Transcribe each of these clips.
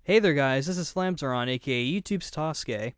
Hey there, guys. This is Flamzeron, aka YouTube's Tosuke.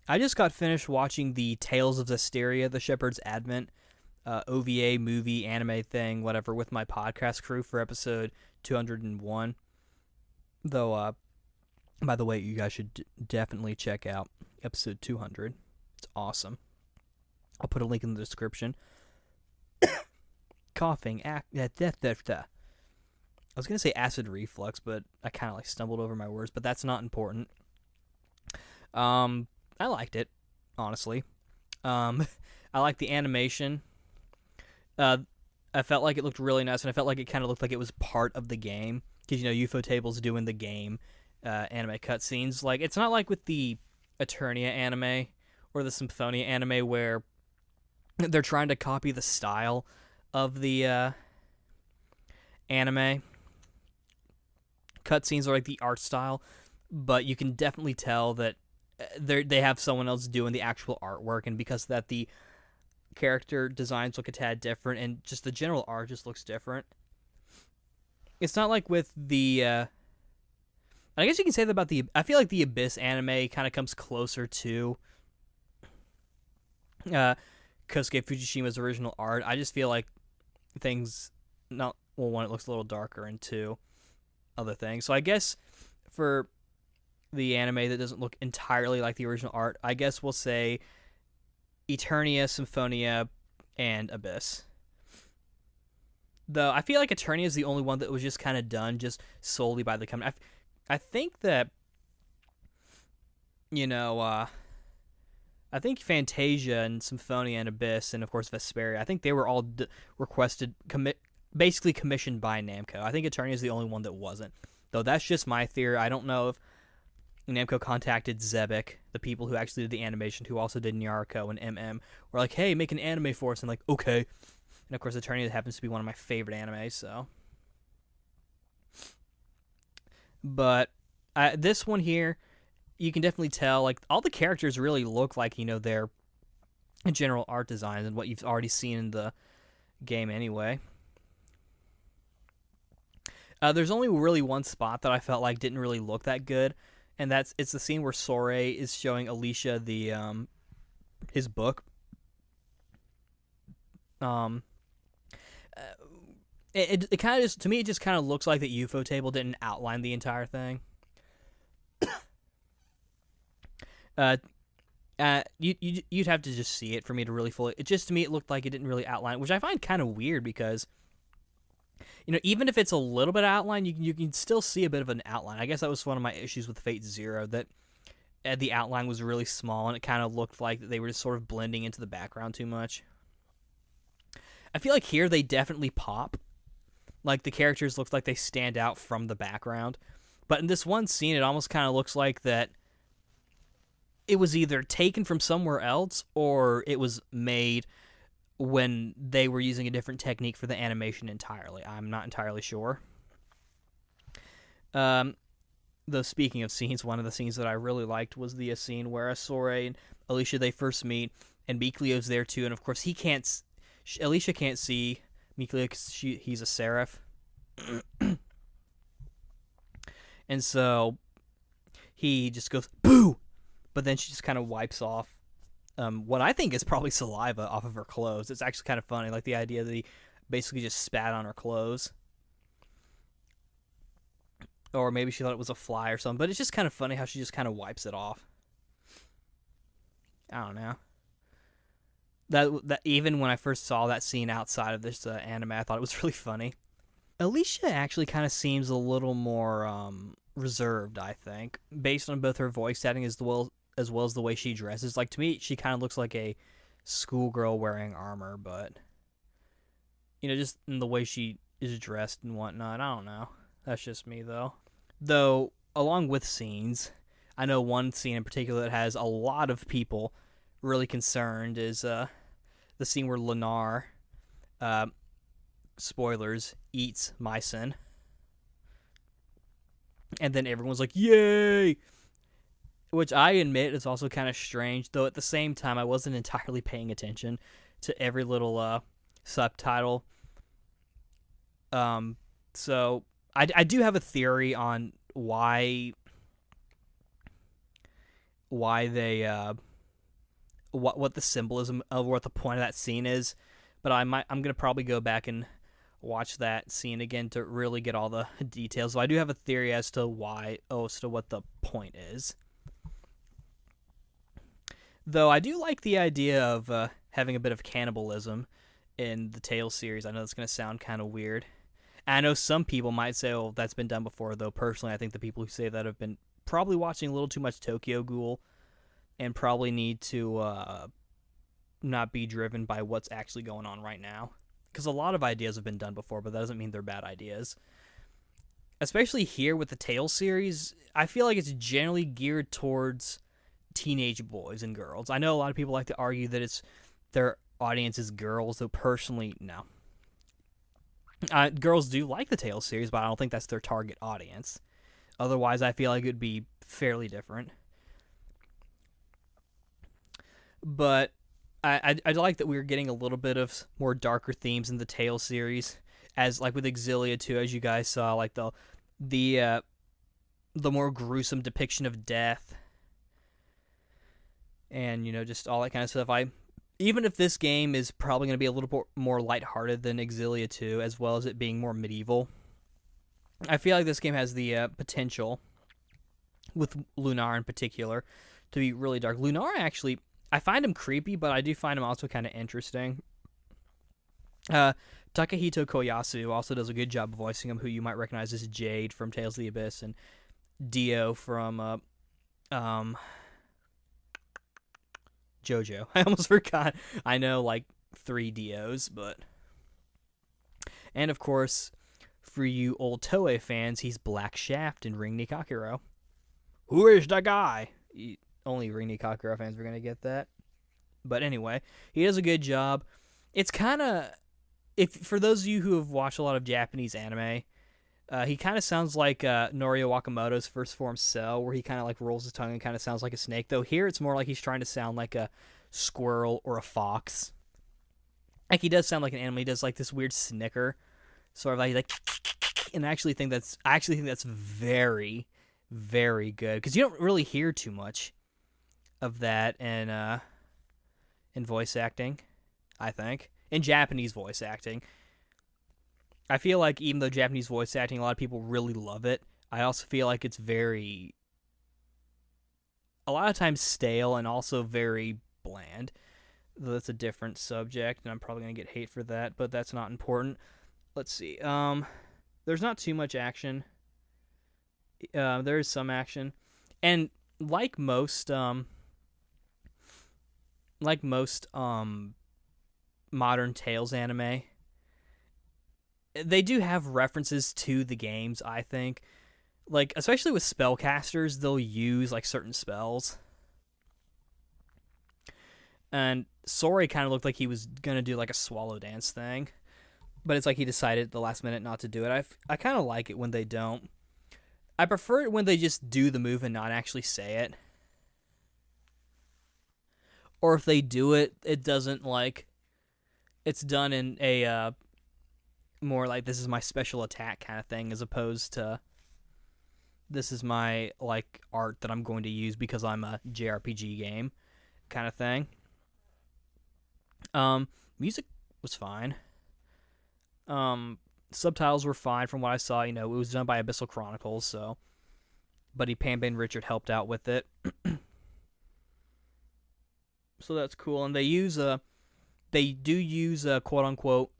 I just got finished watching the Tales of Zestiria, the Sheperd's Advent OVA movie anime thing, whatever, with my podcast crew for episode 201. Though, by the way, you guys should definitely check out episode 200. It's awesome. I'll put a link in the description. Coughing, I was going to say acid reflux, but I kind of stumbled over my words, but that's not important. I liked it, honestly. I liked the animation. I felt like it looked really nice, and I felt like it kind of looked like it was part of the game. Because, UFO Table's doing the game anime cutscenes. It's not like with the Eternia anime or the Symphonia anime where they're trying to copy the style of the anime cutscenes, or the art style, but you can definitely tell that they have someone else doing the actual artwork, and because of that, the character designs look a tad different, and just the general art just looks different. It's not like with the I guess you can say that about I feel like the Abyss anime kind of comes closer to Kosuke Fujishima's original art. I just feel like things, not, well, one, it looks a little darker, and two, other things. So I guess for the anime that doesn't look entirely like the original art, I guess we'll say Eternia, Symphonia, and Abyss. Though I feel like Eternia is the only one that was just kind of done just solely by the company. I think that, I think Fantasia and Symphonia and Abyss and, of course, Vesperia, I think they were all requested, basically commissioned by Namco. I think Eternia is the only one that wasn't. Though that's just my theory. I don't know if Namco contacted Zebek, the people who actually did the animation, who also did Naruto and MM, were like, hey, make an anime for us. And okay. And, of course, Eternia happens to be one of my favorite animes, so. But this one here, you can definitely tell, all the characters really look like, their general art designs and what you've already seen in the game anyway. There's only really one spot that I felt like didn't really look that good, and it's the scene where Sorey is showing Alicia the his book. It kind of just, to me, it just kind of looks like the UFO table didn't outline the entire thing. You'd have to just see it for me to really fully. It just, to me, it looked like it didn't really outline, which I find kind of weird because, even if it's a little bit of outline, you can still see a bit of an outline. I guess that was one of my issues with Fate Zero, that the outline was really small and it kind of looked like they were just sort of blending into the background too much. I feel like here they definitely pop. The characters look like they stand out from the background. But in this one scene, it almost kind of looks like that it was either taken from somewhere else or it was made when they were using a different technique for the animation entirely. I'm not entirely sure. Though, speaking of scenes, one of the scenes that I really liked was the scene where Sorey and Alicia, they first meet, and Miklio's there too, and of course Alicia can't see Miklio because he's a seraph. And so he just goes, boo! But then she just kind of wipes off what I think is probably saliva off of her clothes. It's actually kind of funny, the idea that he basically just spat on her clothes. Or maybe she thought it was a fly or something. But it's just kind of funny how she just kind of wipes it off. I don't know. That even when I first saw that scene outside of this anime, I thought it was really funny. Alicia actually kind of seems a little more reserved, I think, based on both her voice acting as well as the way she dresses. To me, she kind of looks like a schoolgirl wearing armor, but just in the way she is dressed and whatnot. I don't know. That's just me, though. Though, along with scenes, I know one scene in particular that has a lot of people really concerned is the scene where Lennar, spoilers, eats Mycin. And then everyone's like, yay! Which I admit is also kind of strange, though at the same time I wasn't entirely paying attention to every little subtitle. So I do have a theory on why why they what the symbolism of what the point of that scene is, but I'm gonna probably go back and watch that scene again to really get all the details. So I do have a theory as to what the point is. Though I do like the idea of having a bit of cannibalism in the Tales series. I know that's gonna sound kind of weird. And I know some people might say, "Oh, that's been done before." Though personally, I think the people who say that have been probably watching a little too much Tokyo Ghoul and probably need to not be driven by what's actually going on right now. Because a lot of ideas have been done before, but that doesn't mean they're bad ideas. Especially here with the Tales series, I feel like it's generally geared towards teenage boys and girls. I know a lot of people like to argue that their audience is girls, though personally, no. Girls do like the Tales series, but I don't think that's their target audience. Otherwise, I feel like it would be fairly different. But I like that we're getting a little bit of more darker themes in the Tales series, as like with Exilia too, as you guys saw, like the more gruesome depiction of death, and just all that kind of stuff. Even if this game is probably going to be a little more lighthearted than Exilia 2, as well as it being more medieval, I feel like this game has the potential, with Lunar in particular, to be really dark. Lunar, actually, I find him creepy, but I do find him also kind of interesting. Takahito Koyasu also does a good job of voicing him, who you might recognize as Jade from Tales of the Abyss, and Dio from JoJo. I almost forgot. I know like 3 Dios, but... And of course, for you old Toei fans, he's Black Shaft in Ring Nikakuro. Who is the guy? Only Ring Nikakuro fans are going to get that. But anyway, he does a good job. It's kind of... For those of you who have watched a lot of Japanese anime, he kind of sounds like Norio Wakamoto's first form Cell, where he kind of like rolls his tongue and kind of sounds like a snake. Though here it's more like he's trying to sound like a squirrel or a fox. Like he does sound like an animal. He does like this weird snicker, sort of like, and I actually think that's very, very good, because you don't really hear too much of that in voice acting. I think in Japanese voice acting. I feel like even though Japanese voice acting, a lot of people really love it, I also feel like it's a lot of times stale and also very bland. Though that's a different subject, and I'm probably going to get hate for that, but that's not important. Let's see. There's not too much action. There is some action. And like most modern Tales anime, they do have references to the games, I think. Like, especially with spellcasters, they'll use, like, certain spells. And Sori kind of looked like he was going to do, like, a swallow dance thing. But it's like he decided at the last minute not to do it. I kind of like it when they don't. I prefer it when they just do the move and not actually say it. Or if they do it, it doesn't, like... It's done in a... more like, this is my special attack kind of thing, as opposed to this is my like art that I'm going to use because I'm a JRPG game kind of thing. Music was fine. Subtitles were fine from what I saw. It was done by Abyssal Chronicles, so Buddy Pamba and Richard helped out with it. So that's cool. And they do use quote unquote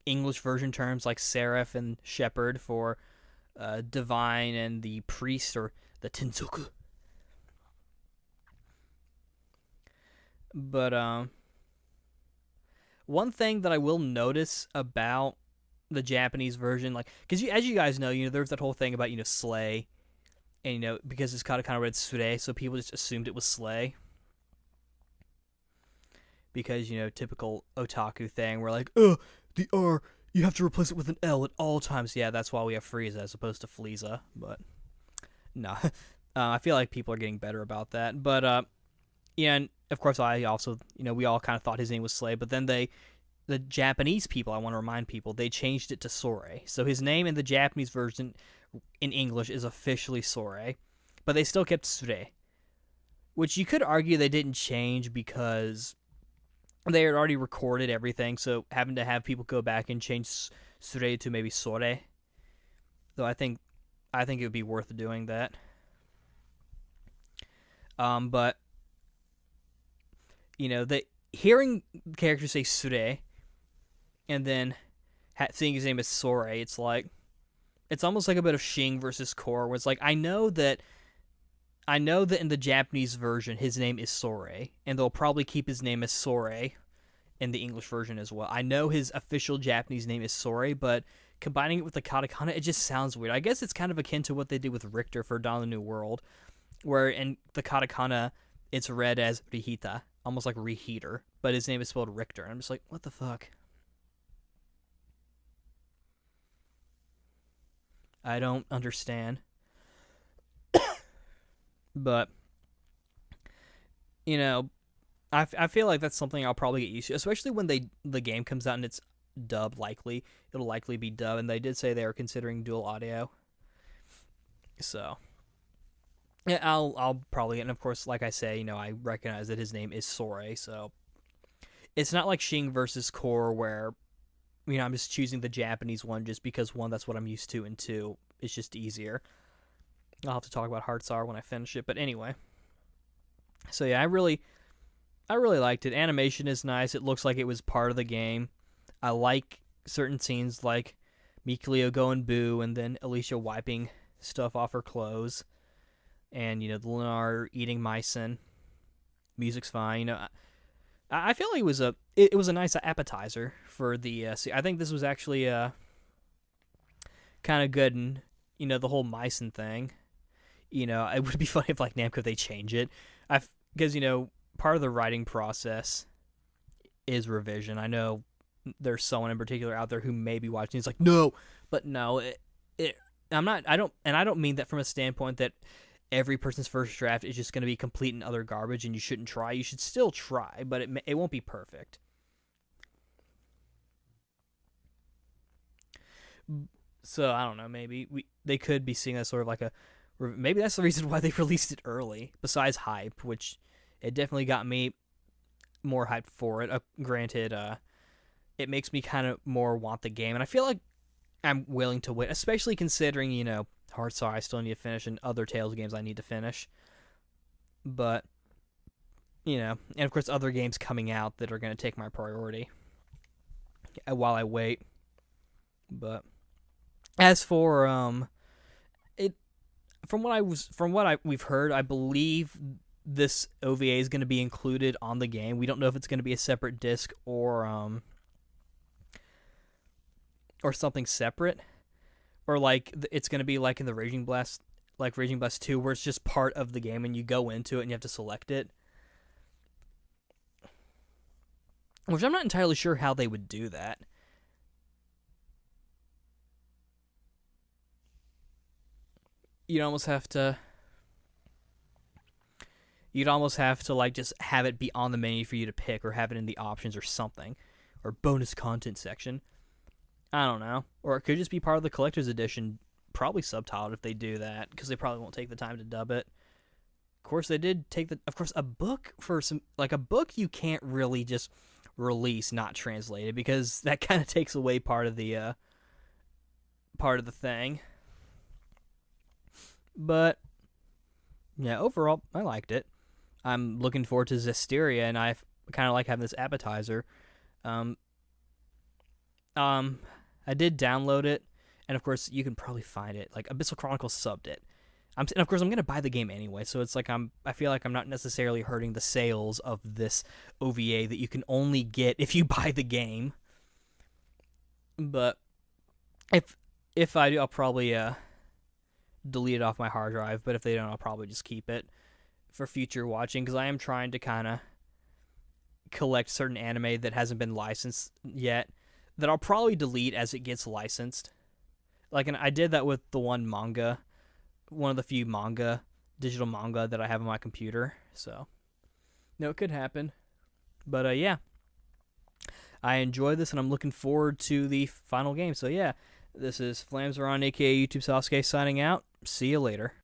English version terms like Seraph and Sheperd for divine and the priest, or the Tensoku. But one thing that I will notice about the Japanese version, like, because as you guys know, there's that whole thing about slay, and because it's kind of read sure, so people just assumed it was slay. Because typical otaku thing, where like, the R, you have to replace it with an L at all times. Yeah, that's why we have Frieza as opposed to Fleeza. But no, I feel like people are getting better about that. But yeah, and of course I also, we all kind of thought his name was Slay, but then the Japanese people, I want to remind people, they changed it to Sore. So his name in the Japanese version in English is officially Sore, but they still kept Sure. which you could argue they didn't change because they had already recorded everything, so having to have people go back and change Sure to maybe Sore, though I think it would be worth doing that. But the hearing characters say Sure and then seeing his name as Sore, it's almost like a bit of Shing versus Core, where it's like I know that in the Japanese version his name is Sore, and they'll probably keep his name as Sore in the English version as well. I know his official Japanese name is Sore, but combining it with the katakana, it just sounds weird. I guess it's kind of akin to what they did with Richter for Dawn of the New World, where in the katakana it's read as Rihita, almost like reheater, but his name is spelled Richter. And I'm just like, what the fuck? I don't understand. But, you know, I feel like that's something I'll probably get used to, especially when the game comes out and it's dubbed. It'll likely be dubbed, and they did say they are considering dual audio. So yeah, I'll probably, and of course, like I say, I recognize that his name is Sore, so it's not like Shing versus Core where I'm just choosing the Japanese one just because one, that's what I'm used to, and two, it's just easier. I'll have to talk about Heartsar when I finish it, but anyway. So yeah, I really liked it. Animation is nice. It looks like it was part of the game. I like certain scenes like Mikleo going boo and then Alicia wiping stuff off her clothes, and the Lunar eating Mycin. Music's fine. I feel like it was a nice appetizer for the. I think this was actually kind of good, and the whole Mycin thing. It would be funny if Namco they change it. Because part of the writing process is revision. I know there's someone in particular out there who may be watching. He's like, no, but no, I'm not. I don't mean that from a standpoint that every person's first draft is just going to be complete and utter garbage, and you shouldn't try. You should still try, but it won't be perfect. So I don't know. Maybe they could be seeing that sort of like maybe that's the reason why they released it early. Besides hype, which it definitely got me more hyped for it. Granted, it makes me kind of more want the game, and I feel like I'm willing to wait, especially considering Heartsar I still need to finish and other Tales games I need to finish. But and of course other games coming out that are going to take my priority while I wait. But as for it, from what we've heard, I believe this OVA is going to be included on the game. We don't know if it's going to be a separate disc or something separate, or it's going to be like in the Raging Blast 2, where it's just part of the game and you go into it and you have to select it. Which I'm not entirely sure how they would do that. You'd almost have to just have it be on the menu for you to pick, or have it in the options or something, or bonus content section. I don't know. Or it could just be part of the collector's edition, probably subtitled if they do that, because they probably won't take the time to dub it. Of course, they did take a book for a book you can't really just release not translated, because that kind of takes away part of the thing. But yeah, overall, I liked it. I'm looking forward to Zestiria, and I kind of like having this appetizer. I did download it, and of course, you can probably find it. Abyssal Chronicles subbed it. And of course, I'm gonna buy the game anyway, so it's I feel like I'm not necessarily hurting the sales of this OVA that you can only get if you buy the game. But if I do, I'll probably delete it off my hard drive. But if they don't, I'll probably just keep it for future watching, because I am trying to kind of collect certain anime that hasn't been licensed yet, that I'll probably delete as it gets licensed. And I did that with the one of the few digital manga that I have on my computer. So, it could happen. But yeah, I enjoyed this, and I'm looking forward to the final game. So yeah, this is Flamsaron, aka YouTube Sasuke, signing out. See you later.